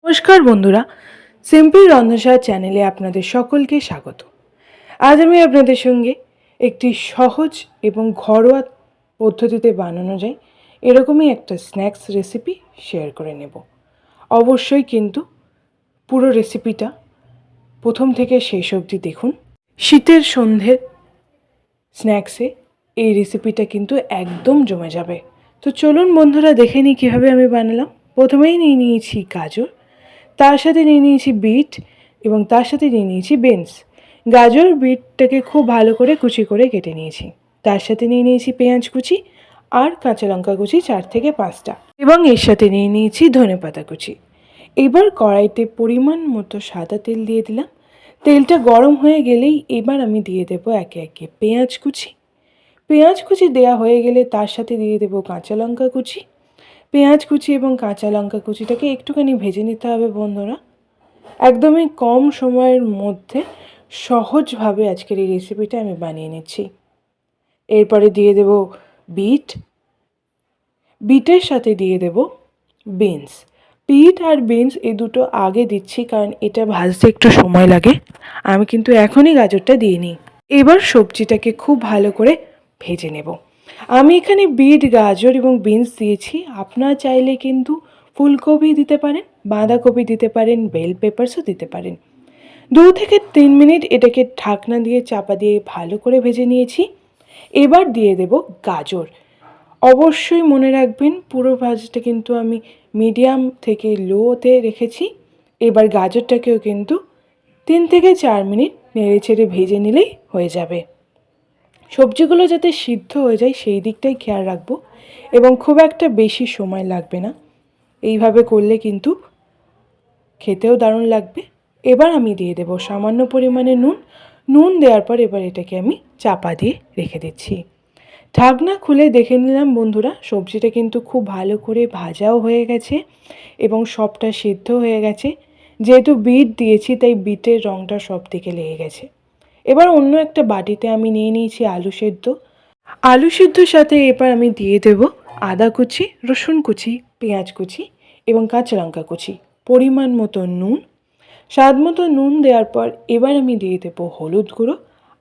নমস্কার বন্ধুরা, সিম্পল রন্ধনশালা চ্যানেলে আপনাদের সকলকে স্বাগত। আজ আমি আপনাদের সঙ্গে একটি সহজ এবং ঘরোয়া পদ্ধতিতে বানানো যায় এরকমই একটা স্ন্যাক্স রেসিপি শেয়ার করে নেব। অবশ্যই কিন্তু পুরো রেসিপিটা প্রথম থেকে শেষ অবধি দেখুন। শীতের সন্ধ্যের স্ন্যাক্সে এই রেসিপিটা কিন্তু একদম জমে যাবে। তো চলুন বন্ধুরা, দেখে নিই কীভাবে আমি বানালাম। প্রথমেই নিয়ে নিয়েছি গাজর, তার সাথে নিয়ে নিয়েছি বিট এবং তার সাথে নিয়ে নিয়েছি বিনস। গাজর বিটটাকে খুব ভালো করে কুচি করে কেটে নিয়েছি। তার সাথে নিয়ে নিয়েছি পেঁয়াজ কুচি আর কাঁচা লঙ্কা কুচি 4 থেকে 5টা, এবং এর সাথে নিয়ে নিয়েছি ধনেপাতা কুচি। এবার কড়াইতে পরিমাণ মতো সাদা তেল দিয়ে দিলাম। তেলটা গরম হয়ে গেলেই এবার আমি দিয়ে দেবো একে একে পেঁয়াজ কুচি। পেঁয়াজ কুচি দেওয়া হয়ে গেলে তার সাথে দিয়ে দেবো কাঁচা লঙ্কা কুচি। পেঁয়াজ কুচি এবং কাঁচা লঙ্কা কুচিটাকে একটুখানি ভেজে নিতে হবে বন্ধুরা। একদমই কম সময়ের মধ্যে সহজভাবে আজকের এই রেসিপিটা আমি বানিয়ে নিচ্ছি। এরপরে দিয়ে দেব বিটের সাথে দিয়ে দেব বিনস। বিট আর বিনস এই দুটো আগে দিচ্ছি, কারণ এটা ভাজতে একটু সময় লাগে। আমি কিন্তু এখনই গাজরটা দিয়ে নিই। এবার সবজিটাকে খুব ভালো করে ভেজে নেব। আমি এখানে বিট, গাজর এবং বিনস দিয়েছি। আপনারা চাইলে কিন্তু ফুলকপি দিতে পারেন, বাঁধাকপি দিতে পারেন, বেল পেপারসও দিতে পারেন। 2 থেকে 3 মিনিট এটাকে ঢাকনা দিয়ে চাপা দিয়ে ভালো করে ভেজে নিয়েছি। এবার দিয়ে দেব গাজর। অবশ্যই মনে রাখবেন, পুরো ভাজটা কিন্তু আমি মিডিয়াম থেকে লোতে রেখেছি। এবার গাজরটাকেও কিন্তু 3 থেকে 4 মিনিট নেড়ে চেড়ে ভেজে নিলেই হয়ে যাবে। সবজিগুলো যাতে সিদ্ধ হয়ে যায় সেই দিকটাই খেয়াল রাখবো, এবং খুব একটা বেশি সময় লাগবে না। এইভাবে করলে কিন্তু খেতেও দারুণ লাগবে। এবার আমি দিয়ে দেবো সামান্য পরিমাণে নুন দেওয়ার পর এবার এটাকে আমি চাপা দিয়ে রেখে দিচ্ছি। ঢাকনা খুলে দেখে নিলাম বন্ধুরা, সবজিটা কিন্তু খুব ভালো করে ভাজাও হয়ে গেছে এবং সবটা সিদ্ধ হয়ে গেছে। যেহেতু বিট দিয়েছি তাই বিটের রঙটা সব দিকে লেগে গেছে। এবার অন্য একটা বাটিতে আমি নিয়ে নিয়েছি আলু সেদ্ধ। আলু সিদ্ধর সাথে এবার আমি দিয়ে দেব আদা কুচি, রসুন কুচি, পেঁয়াজ কুচি এবং কাঁচা লঙ্কা কুচি, পরিমাণ মতো নুন। স্বাদ মতো নুন দেওয়ার পর এবার আমি দিয়ে দেবো হলুদ গুঁড়ো।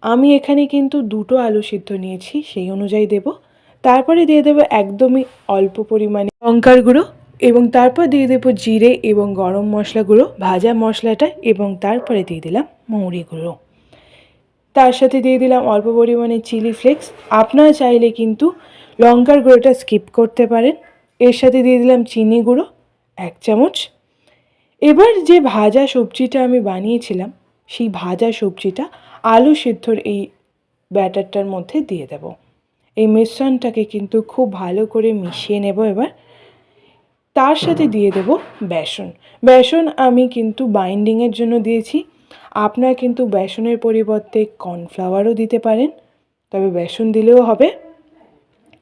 আমি এখানে কিন্তু 2টো আলু সিদ্ধ নিয়েছি, সেই অনুযায়ী দেব। তারপরে দিয়ে দেবো একদমই অল্প পরিমাণে লঙ্কার গুঁড়ো, এবং তারপর দিয়ে দেবো জিরে এবং গরম মশলা গুঁড়ো, ভাজা মশলাটা, এবং তারপরে দিয়ে দিলাম মৌরি গুঁড়ো। তার সাথে দিয়ে দিলাম অল্প পরিমাণে চিলি ফ্লেক্স। আপনারা চাইলে কিন্তু লঙ্কার গুঁড়োটা স্কিপ করতে পারেন। এর সাথে দিয়ে দিলাম চিনি গুঁড়ো 1 চামচ। এবার যে ভাজা সবজিটা আমি বানিয়েছিলাম সেই ভাজা সবজিটা আলু সিদ্ধর এই ব্যাটারটার মধ্যে দিয়ে দেব। এই মিশ্রণটাকে কিন্তু খুব ভালো করে মিশিয়ে নেব। এবার তার সাথে দিয়ে দেব বেসন আমি কিন্তু বাইন্ডিংয়ের জন্য দিয়েছি। আপনারা কিন্তু বেসনের পরিবর্তে কর্নফ্লাওয়ারও দিতে পারেন, তবে বেসন দিলেও হবে।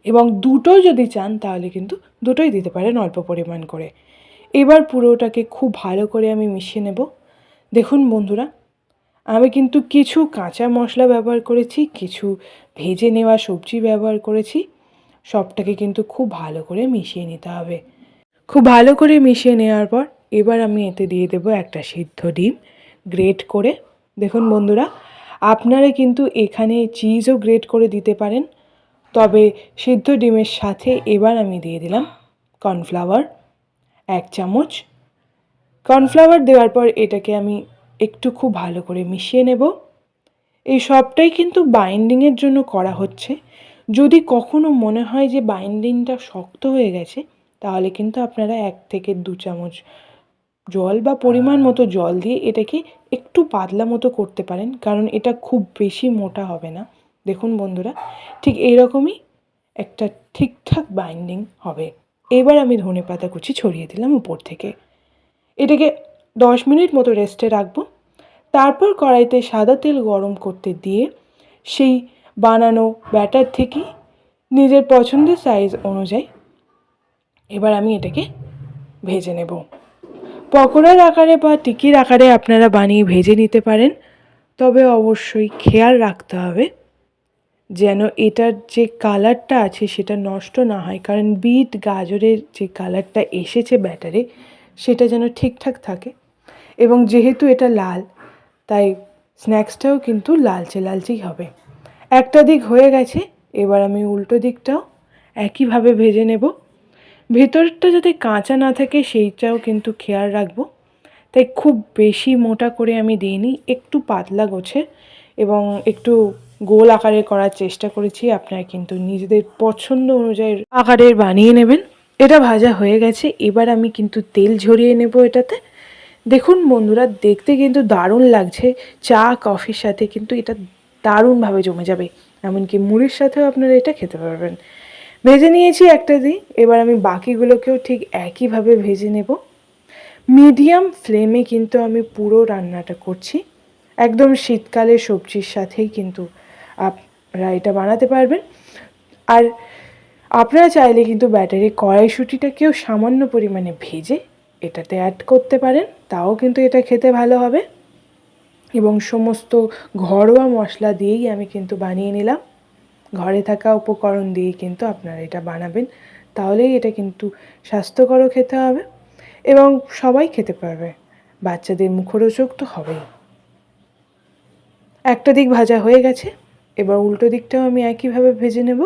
এবং দুটো যদি চান তাহলে কিন্তু দুটোই দিতে পারেন অল্প পরিমাণ করে। এবার পুরোটাকে খুব ভালো করে আমি মিশিয়ে নেব। দেখুন বন্ধুরা, আমি কিন্তু কিছু কাঁচা মশলা ব্যবহার করেছি, কিছু ভেজে নেওয়া সবজি ব্যবহার করেছি। সবটাকে কিন্তু খুব ভালো করে মিশিয়ে নিতে হবে। খুব ভালো করে মিশিয়ে নেওয়ার পর এবার আমি এতে দিয়ে দেবো একটা সিদ্ধ ডিম গ্রেট করে। দেখুন বন্ধুরা, আপনারা কিন্তু এখানে চিজও গ্রেট করে দিতে পারেন, তবে সিদ্ধ ডিমের সাথে এবার আমি দিয়ে দিলাম কর্নফ্লাওয়ার 1 চামচ। কর্নফ্লাওয়ার দেওয়ার পর এটাকে আমি একটু খুব ভালো করে মিশিয়ে নেব। এই সবটাই কিন্তু বাইন্ডিংয়ের জন্য করা হচ্ছে। যদি কখনো মনে হয় যে বাইন্ডিংটা শক্ত হয়ে গেছে, তাহলে কিন্তু আপনারা 1 থেকে 2 চামচ জল বা পরিমাণ মতো জল দিয়ে এটাকে একটু পাতলা মতো করতে পারেন, কারণ এটা খুব বেশি মোটা হবে না। দেখুন বন্ধুরা, ঠিক এইরকমই একটা ঠিকঠাক বাইন্ডিং হবে। এবার আমি ধনেপাতা কুচি ছড়িয়ে দিলাম উপর থেকে। এটাকে 10 মিনিট মতো রেস্টে রাখবো। তারপর কড়াইতে সাদা তেল গরম করতে দিয়ে সেই বানানো ব্যাটার থেকে নিজের পছন্দের সাইজ অনুযায়ী এবার আমি এটাকে ভেজে নেব। পকোড়ার আকারে বা টিকির আকারে আপনারা বানিয়ে ভেজে নিতে পারেন, তবে অবশ্যই খেয়াল রাখতে হবে যেন এটার যে কালারটা আছে সেটা নষ্ট না হয়, কারণ বিট গাজরের যে কালারটা এসেছে ব্যাটারে সেটা যেন ঠিকঠাক থাকে। এবং যেহেতু এটা লাল, তাই স্ন্যাক্সটাও কিন্তু লালচে লালচেই হবে। একটা দিক হয়ে গেছে, এবার আমি উল্টো দিকটাও একইভাবে ভেজে নেব। ভেতরটা যাতে কাঁচা না থাকে সেইটাও কিন্তু খেয়াল রাখবো। তাই খুব বেশি মোটা করে আমি দিইনি, একটু পাতলা গোছে এবং একটু গোল আকারে করার চেষ্টা করেছি। আপনারা কিন্তু নিজেদের পছন্দ অনুযায়ী আকারের বানিয়ে নেবেন। এটা ভাজা হয়ে গেছে, এবার আমি কিন্তু তেল ঝরিয়ে নেব এটাতে। দেখুন বন্ধুরা, দেখতে কিন্তু দারুণ লাগছে। চা কফির সাথে কিন্তু এটা দারুণভাবে জমে যাবে, এমনকি মুড়ির সাথেও আপনারা এটা খেতে পারবেন। ভেজে নিয়েছি একটা দিই, এবার আমি বাকিগুলোকেও ঠিক একইভাবে ভেজে নেব। মিডিয়াম ফ্লেমে কিন্তু আমি পুরো রান্নাটা করছি। একদম শীতকালের সবজির সাথেই কিন্তু আপনারা এটা বানাতে পারবেন। আর আপনারা চাইলে কিন্তু ব্যাটারি কড়াইশুঁটিটাকেও সামান্য পরিমাণে ভেজে এটাতে অ্যাড করতে পারেন, তাও কিন্তু এটা খেতে ভালো হবে। এবং সমস্ত ঘরোয়া মশলা দিয়েই আমি কিন্তু বানিয়ে নিলাম। ঘরে থাকা উপকরণ দিয়েই কিন্তু আপনারা এটা বানাবেন, তাহলেই এটা কিন্তু স্বাস্থ্যকরও খেতে হবে এবং সবাই খেতে পারবে। বাচ্চাদের মুখরোচক তো হবেই। একটা দিক ভাজা হয়ে গেছে, এবার উল্টো দিকটাও আমি একইভাবে ভেজে নেব।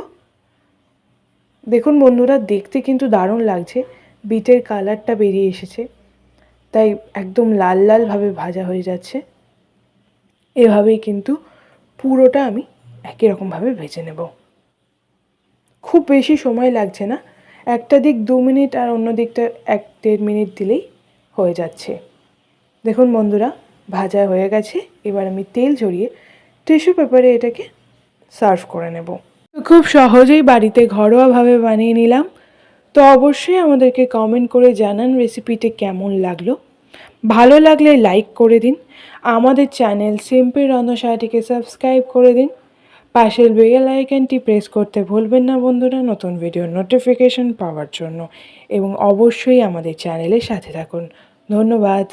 দেখুন বন্ধুরা, দেখতে কিন্তু দারুণ লাগছে, বিটের কালারটা বেরিয়ে এসেছে, তাই একদম লাল লালভাবে ভাজা হয়ে যাচ্ছে। এভাবেই কিন্তু পুরোটা আমি একই রকমভাবে ভেজে নেব। খুব বেশি সময় লাগছে না, একটা দিক 2 মিনিট আর অন্য দিকটা 1-1.5 মিনিট দিলেই হয়ে যাচ্ছে। দেখুন বন্ধুরা, ভাজা হয়ে গেছে, এবার আমি তেল ঝরিয়ে টিস্যু পেপারে এটাকে সার্ভ করে নেব। খুব সহজেই বাড়িতে ঘরোয়াভাবে বানিয়ে নিলাম। তো অবশ্যই আমাদেরকে কমেন্ট করে জানান রেসিপিটি কেমন লাগলো। ভালো লাগলে লাইক করে দিন। আমাদের চ্যানেল সিম্পল রন্ধনশালাটিকে সাবস্ক্রাইব করে দিন। পাশের বেল আইকনটি প্রেস করতে ভুলবেন না বন্ধুরা, নতুন ভিডিওর নোটিফিকেশন পাওয়ার জন্য। এবং অবশ্যই আমাদের চ্যানেলের সাথে থাকুন। ধন্যবাদ।